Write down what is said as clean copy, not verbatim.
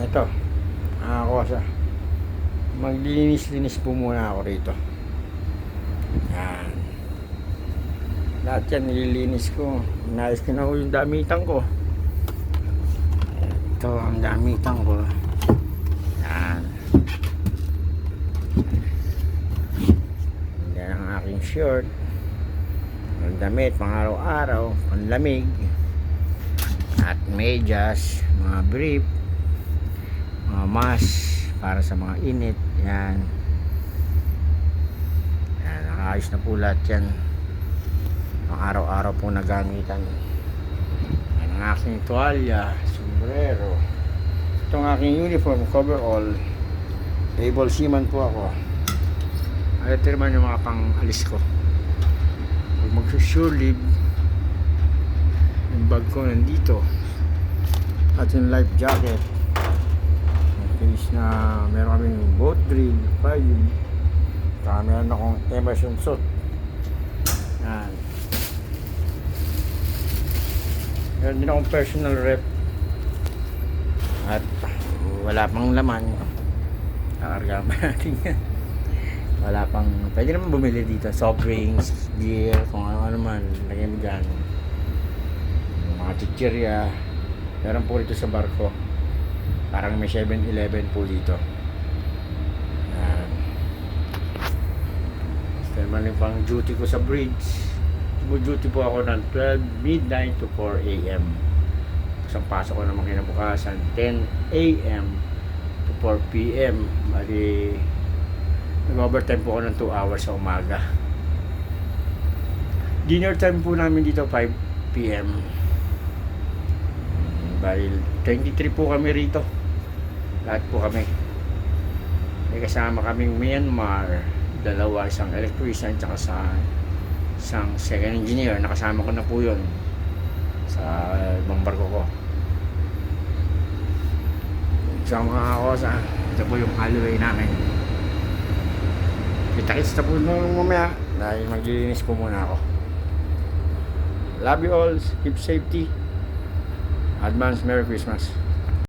Ito, ako sa maglilinis-linis po muna ako rito. Yan. Lahat yan nililinis ko. Inayos ko na ho yung damitan ko. Ito ang damitan ko. Yan. Yan ang aking shirt. Ang damit, pang araw-araw, panlamig. At medyas, mga brief, mga mask para sa mga init. Yan. Yan, nakaayos na po lahat yan. Pang araw-araw po nagamitan. Yan ang aking tuwalya, sombrero. Ito ang aking uniform, coverall. Able seaman po ako. Ito naman yung mga pang alis ko. Pag mag-shore leave, yung bag ko nandito. At yung life jacket. In case na meron kaming boat drill, fire. Saka meron akong immersion suit. Yan. Meron din akong personal rep. At wala pang laman. Kakarga pa natin yan. Wala pang, pwede naman bumili dito. Soft drinks, beer, kung ano man. Lagyan mo dyan. Mga chichirya. Meron po dito sa barko. Parang may 7-Eleven po dito. Yan. Basta naman yung pang duty ko sa bridge. Duty po ako ng 12 midnight to 4 a.m. Isang pasok ko naman kinabukasan 10 a.m. to 4 p.m. Bali nag-overtime po ako ng 2 hours sa umaga. Dinner time po namin dito 5 p.m. Bali 23 po kami rito. Lahat po kami. May kasama kaming Myanmar, dalawa, isang electrician tsaka isang second engineer. Nakasama ko na po yun sa ibang barko ko. So mga kosa, ito po yung hallway namin. Kita-kits na po nung mamaya dahil maglilinis po muna ako. Love you all, keep safety. Advance Merry Christmas.